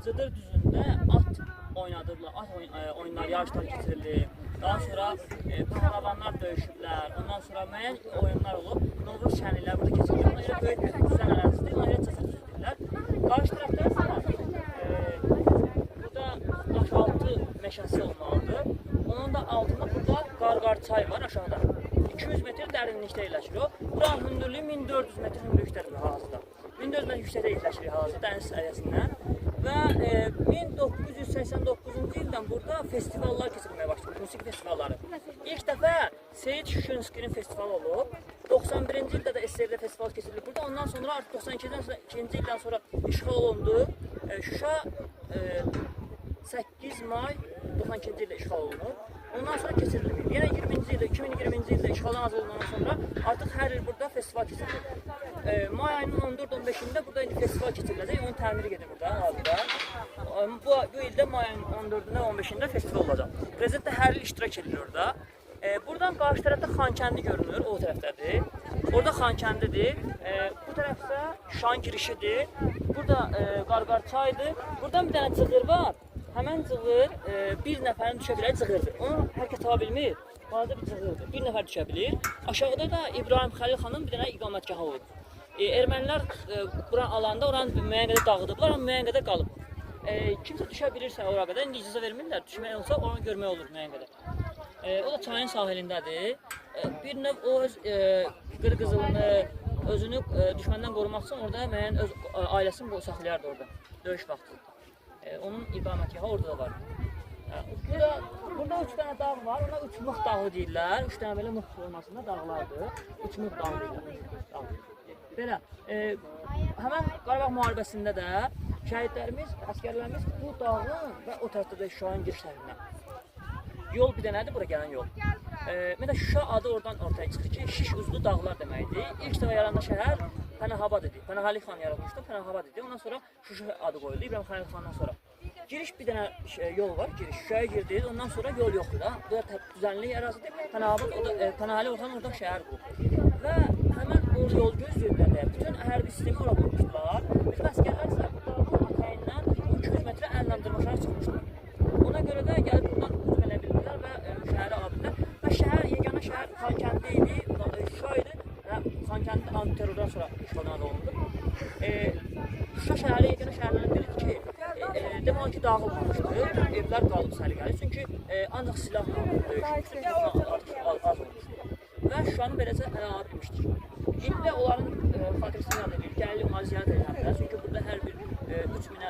Cıdır düzündə at oynadılar, oyunlar, yarışlar keçirildi. Daha sonra pəhləvanlar döyüşüblər. Ondan sonra müəyyən oyunlar olub. Novruz şənlikləri burada keçirildi. Ona görə böyük bir düzən ərazidir. Ona görə cıdır düzüdürlər. Qarşı tərəfdə isə burada daşaltı meşəsi olmalıdır. Onun da altında burada Qarqar çay var aşağıda. 200 metr dərinlikdə yerləşir o. Buranın hündürlüyü 1400 metr hündürlükdədir hal-hazırda. 1400 metr yüksəkdə yerləşir hal-hazırda dəniz səviyyəsindən. Və 1989-cu ildən burada festivallar keçirilməyə başladı, musiki festivalları. İlk dəfə Seyid Şuşinskinin festivalı olub. 91-ci ildə də SSRİ festival keçirilib burada. Ondan sonra artıq 92-ci ildən sonra işğal olundu. Şuşa 8 may 92-ci ildə işğal olunub. Ondan sonra keçirilib. Yenə 2020-ci ildə işğaldan azad olunandan sonra artıq hər il burada festival keçirilir. May ayının 14-15-də burada indi festival keçiriləcək. Onun təmiri gedir burada hazırda. Bu ildə may ayının 14-də 15-də festival olacaq. Prezident də hər il iştirak edir orada. Buradan qarşı tərəfdə Xankəndi görünür, o tərəfdədir. Orada Xankəndidir. Bu tərəfdə Şuşanın girişidir. Burada Qarqar çaydır. Buradan bir dənə cığır var. Həmən cığır bir nəfərin düşə biləcəyi cığırdır. Onu hər kəs tapa bilmir. Balaca bir cığırdır. Bir nəfər düşə bilir. Aşağıda da İbrahim Xəlil xanın bir dənə iqamətgahı olub. Ermənilər buranı alanda oranı müəyyən qədər dağıdıblar, amma müəyyən qədər qalıb. Kimsə düşə bilirsə ora qədər, indi icazə vermirlər. Düşmək olsa onu görmək olur müəyyən qədər. O da çayın sahilindədir. Bir növ o öz qırqızılını, özünü düşməndən qorumaq üçün orada müəyyən öz ailəsini saxlayardı orada. Döyüş vaxtı. Onun iqamətgahı orada da var. Burada 3 dənə dağ var. Ona Uçmuq dağı deyirlər. 3 dənə belə mux formasında dağlardır. Uçmuq dağı deyirlər. Belə, həmən Qarabağ müharibəsində də şəhidlərimiz, əskərlərimiz bu dağın və o tərəfdə də Şuşanın girişlərindən. Yol bir dənədir, bura gələn yol. Məsələn, Şuşa adı oradan ortaya çıxır ki, şiş uzlu dağlar deməkdir. İlk dəfə yaranmış şəhər Pənahabad idi. Pənahəli xan yaratmışdı, Pənahabad idi. Ondan sonra Şuşa adı qoyuldu, İbrahim Xəlil xandan sonra. Giriş bir dənə yol var, giriş. Şuşaya girdiniz, ondan sonra yol yoxdur da. Bu da düzənlik ərazidir. Pənahabad, Pənahəli ortadan oradan şəhər quruldu. Və həmən o yol gözləyirlər də. Bütün hərbi sistemi ora qurmuşdular. Bütün əskərlər isə dağın ətəyindən 200 metrə əllə dırmaşaraq çıxmışdılar. Ona görə də gəlib buradan hücum elə bildilər və şəhəri aldılar. Və şəhər, yeganə şəhər Xankəndi idi, Şuşa idi. Xankəndi antiterrordan sonra işğaldan olundu. Şuşa şəhəri yeganə şəhərlərin biridir ki, demək ki, dağılmamışdır, evlər qalıb səliqəli. Çünki ancaq silahla döyüşmüşdür, artıq az olmuşdur. Və Şuşanı beləcə ələ ala bilmişdir. İndi onların xatirəsini yad edir, gəlib onları ziyarət edirlər. Çünki burada hər bir 3 min